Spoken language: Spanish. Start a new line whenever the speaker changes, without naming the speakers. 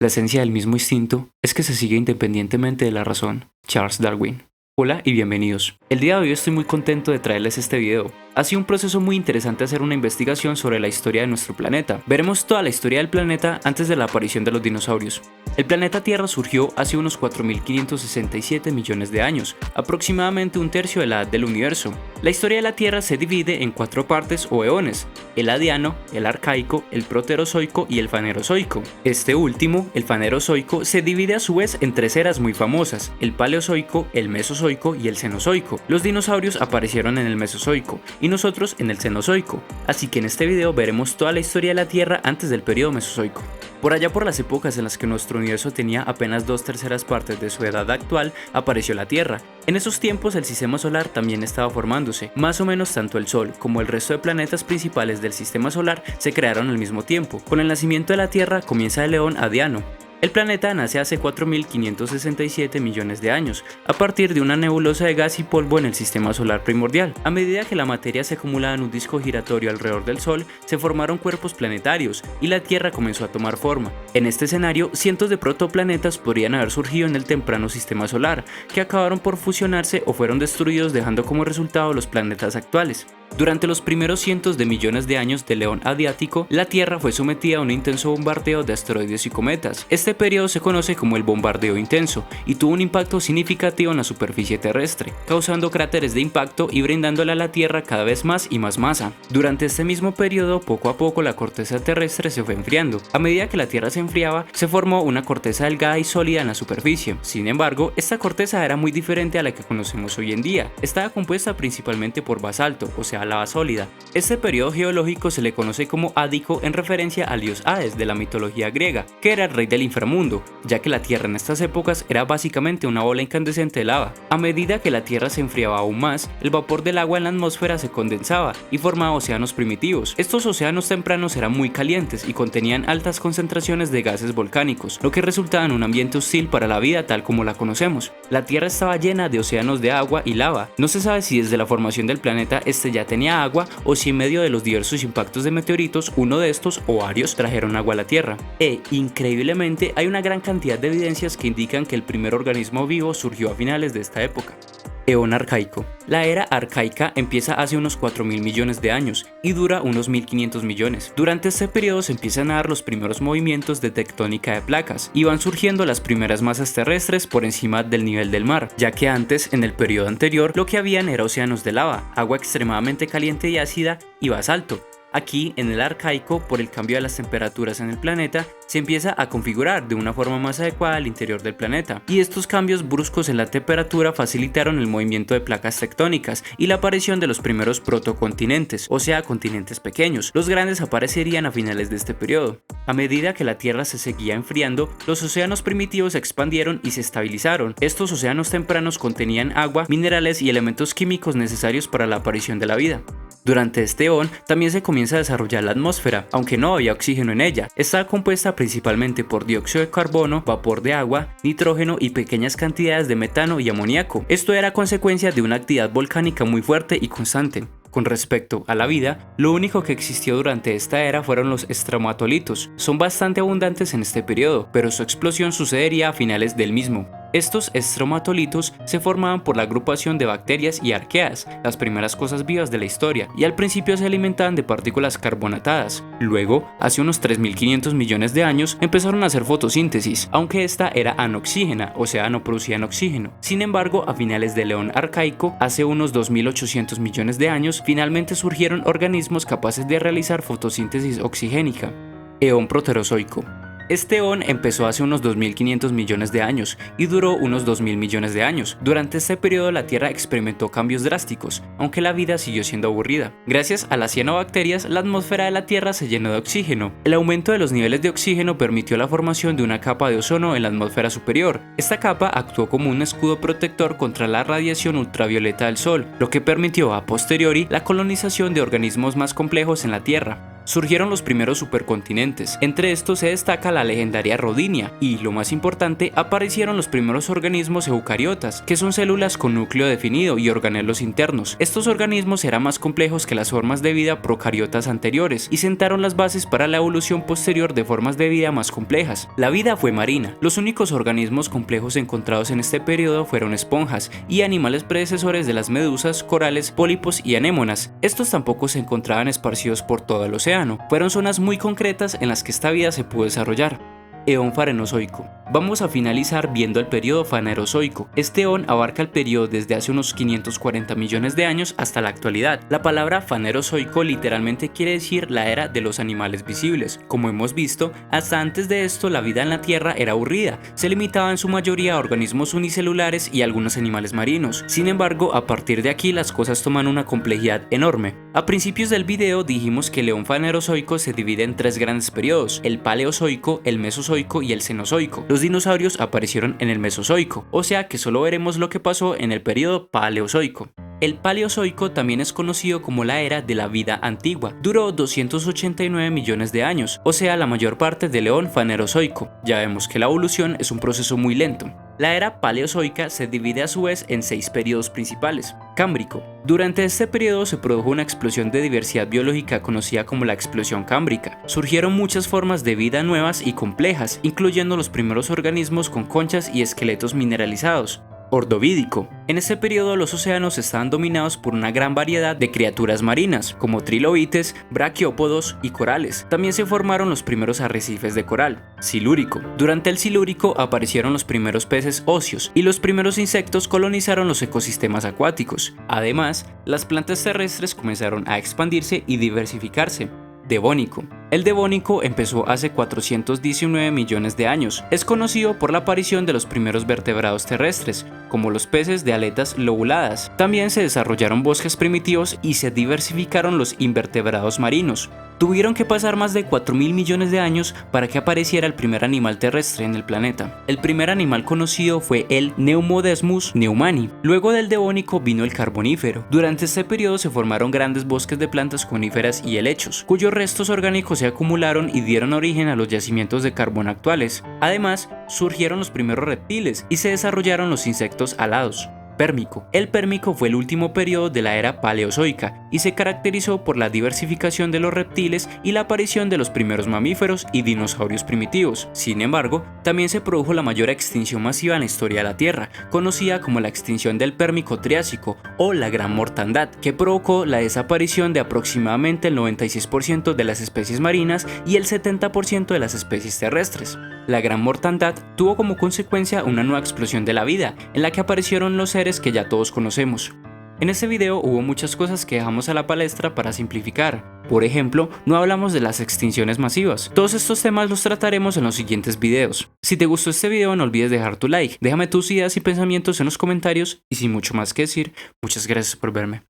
La esencia del mismo instinto es que se sigue independientemente de la razón. Charles Darwin. Hola y bienvenidos. El día de hoy estoy muy contento de traerles este video. Ha sido un proceso muy interesante hacer una investigación sobre la historia de nuestro planeta. Veremos toda la historia del planeta antes de la aparición de los dinosaurios. El planeta Tierra surgió hace unos 4.567 millones de años, aproximadamente un tercio de la edad del universo. La historia de la Tierra se divide en 4 partes o eones: el Adiano, el Arcaico, el Proterozoico y el Fanerozoico. Este último, el Fanerozoico, se divide a su vez en 3 eras muy famosas: el Paleozoico, el Mesozoico y el Cenozoico. Los dinosaurios aparecieron en el Mesozoico y nosotros en el Cenozoico, así que en este video veremos toda la historia de la Tierra antes del periodo Mesozoico. Por allá por las épocas en las que nuestro universo tenía apenas 2/3 partes de su edad actual, apareció la Tierra. En esos tiempos el sistema solar también estaba formándose, más o menos tanto el Sol como el resto de planetas principales del sistema solar se crearon al mismo tiempo. Con el nacimiento de la Tierra comienza el eón Adiano. El planeta nace hace 4.567 millones de años, a partir de una nebulosa de gas y polvo en el sistema solar primordial. A medida que la materia se acumulaba en un disco giratorio alrededor del Sol, se formaron cuerpos planetarios y la Tierra comenzó a tomar forma. En este escenario, cientos de protoplanetas podrían haber surgido en el temprano sistema solar, que acabaron por fusionarse o fueron destruidos, dejando como resultado los planetas actuales. Durante los primeros cientos de millones de años del eón Adiático, la Tierra fue sometida a un intenso bombardeo de asteroides y cometas. Este periodo se conoce como el bombardeo intenso y tuvo un impacto significativo en la superficie terrestre, causando cráteres de impacto y brindándole a la Tierra cada vez más y más masa. Durante este mismo periodo, poco a poco la corteza terrestre se fue enfriando. A medida que la Tierra se enfriaba, se formó una corteza delgada y sólida en la superficie. Sin embargo, esta corteza era muy diferente a la que conocemos hoy en día. Estaba compuesta principalmente por basalto, o sea, lava sólida. Este periodo geológico se le conoce como Ádico en referencia al dios Hades de la mitología griega, que era el rey del inframundo, ya que la Tierra en estas épocas era básicamente una bola incandescente de lava. A medida que la Tierra se enfriaba aún más, el vapor del agua en la atmósfera se condensaba y formaba océanos primitivos. Estos océanos tempranos eran muy calientes y contenían altas concentraciones de gases volcánicos, lo que resultaba en un ambiente hostil para la vida tal como la conocemos. La Tierra estaba llena de océanos de agua y lava. No se sabe si desde la formación del planeta este ya tenía agua o si en medio de los diversos impactos de meteoritos uno de estos o varios trajeron agua a la Tierra. Increíblemente hay una gran cantidad de evidencias que indican que el primer organismo vivo surgió a finales de esta época. Eón Arcaico. La era arcaica empieza hace unos 4.000 millones de años y dura unos 1.500 millones. Durante este periodo se empiezan a dar los primeros movimientos de tectónica de placas y van surgiendo las primeras masas terrestres por encima del nivel del mar, ya que antes, en el periodo anterior, lo que habían era océanos de lava, agua extremadamente caliente y ácida y basalto. Aquí, en el arcaico, por el cambio de las temperaturas en el planeta, se empieza a configurar de una forma más adecuada al interior del planeta, y estos cambios bruscos en la temperatura facilitaron el movimiento de placas tectónicas y la aparición de los primeros protocontinentes, o sea, continentes pequeños. Los grandes aparecerían a finales de este periodo. A medida que la Tierra se seguía enfriando, los océanos primitivos se expandieron y se estabilizaron. Estos océanos tempranos contenían agua, minerales y elementos químicos necesarios para la aparición de la vida. Durante este eón también se comienza a desarrollar la atmósfera, aunque no había oxígeno en ella. Estaba compuesta principalmente por dióxido de carbono, vapor de agua, nitrógeno y pequeñas cantidades de metano y amoníaco. Esto era consecuencia de una actividad volcánica muy fuerte y constante. Con respecto a la vida, lo único que existió durante esta era fueron los estromatolitos. Son bastante abundantes en este periodo, pero su explosión sucedería a finales del mismo. Estos estromatolitos se formaban por la agrupación de bacterias y arqueas, las primeras cosas vivas de la historia, y al principio se alimentaban de partículas carbonatadas. Luego, hace unos 3.500 millones de años, empezaron a hacer fotosíntesis, aunque esta era anoxígena, o sea, no producían oxígeno. Sin embargo, a finales del eón arcaico, hace unos 2.800 millones de años, finalmente surgieron organismos capaces de realizar fotosíntesis oxigénica. Eón Proterozoico. Este eón empezó hace unos 2.500 millones de años y duró unos 2.000 millones de años. Durante este periodo la Tierra experimentó cambios drásticos, aunque la vida siguió siendo aburrida. Gracias a las cianobacterias, la atmósfera de la Tierra se llenó de oxígeno. El aumento de los niveles de oxígeno permitió la formación de una capa de ozono en la atmósfera superior. Esta capa actuó como un escudo protector contra la radiación ultravioleta del Sol, lo que permitió a posteriori la colonización de organismos más complejos en la Tierra. surgieron los primeros supercontinentes. Entre estos se destaca la legendaria Rodinia y, lo más importante, aparecieron los primeros organismos eucariotas, que son células con núcleo definido y organelos internos. Estos organismos eran más complejos que las formas de vida procariotas anteriores y sentaron las bases para la evolución posterior de formas de vida más complejas. La vida fue marina. Los únicos organismos complejos encontrados en este periodo fueron esponjas y animales predecesores de las medusas, corales, pólipos y anémonas. Estos tampoco se encontraban esparcidos por todo el océano. Fueron zonas muy concretas en las que esta vida se pudo desarrollar. Eón Fanerozoico. Vamos a finalizar viendo el periodo Fanerozoico. Este eón abarca el periodo desde hace unos 540 millones de años hasta la actualidad. La palabra Fanerozoico literalmente quiere decir la era de los animales visibles. Como hemos visto, hasta antes de esto la vida en la Tierra era aburrida, se limitaba en su mayoría a organismos unicelulares y algunos animales marinos. Sin embargo, a partir de aquí las cosas toman una complejidad enorme. A principios del video dijimos que el eón Fanerozoico se divide en tres grandes periodos: el Paleozoico, el Mesozoico y el Cenozoico. Los dinosaurios aparecieron en el Mesozoico, o sea que solo veremos lo que pasó en el periodo Paleozoico. El Paleozoico también es conocido como la era de la vida antigua. Duró 289 millones de años, o sea la mayor parte del eón Fanerozoico. Ya vemos que la evolución es un proceso muy lento. La era paleozoica se divide a su vez en 6 periodos principales. Cámbrico. Durante este periodo se produjo una explosión de diversidad biológica conocida como la explosión cámbrica. Surgieron muchas formas de vida nuevas y complejas, incluyendo los primeros organismos con conchas y esqueletos mineralizados. Ordovídico. En este periodo los océanos estaban dominados por una gran variedad de criaturas marinas, como trilobites, braquiópodos y corales. También se formaron los primeros arrecifes de coral. Silúrico. Durante el Silúrico aparecieron los primeros peces óseos y los primeros insectos colonizaron los ecosistemas acuáticos. Además, las plantas terrestres comenzaron a expandirse y diversificarse. Devónico. El Devónico empezó hace 419 millones de años. Es conocido por la aparición de los primeros vertebrados terrestres, como los peces de aletas lobuladas. También se desarrollaron bosques primitivos y se diversificaron los invertebrados marinos. Tuvieron que pasar más de 4.000 millones de años para que apareciera el primer animal terrestre en el planeta. El primer animal conocido fue el Neumodesmus neumani. Luego del Devónico vino el Carbonífero. Durante este periodo se formaron grandes bosques de plantas coníferas y helechos, cuyos restos orgánicos se acumularon y dieron origen a los yacimientos de carbón actuales. Además, surgieron los primeros reptiles y se desarrollaron los insectos alados. Pérmico. El Pérmico fue el último periodo de la era paleozoica y se caracterizó por la diversificación de los reptiles y la aparición de los primeros mamíferos y dinosaurios primitivos. Sin embargo, también se produjo la mayor extinción masiva en la historia de la Tierra, conocida como la extinción del Pérmico Triásico o la Gran Mortandad, que provocó la desaparición de aproximadamente el 96% de las especies marinas y el 70% de las especies terrestres. La Gran Mortandad tuvo como consecuencia una nueva explosión de la vida, en la que aparecieron los seres que ya todos conocemos. En este video hubo muchas cosas que dejamos a la palestra para simplificar. Por ejemplo, no hablamos de las extinciones masivas. Todos estos temas los trataremos en los siguientes videos. Si te gustó este video no olvides dejar tu like, déjame tus ideas y pensamientos en los comentarios y sin mucho más que decir, muchas gracias por verme.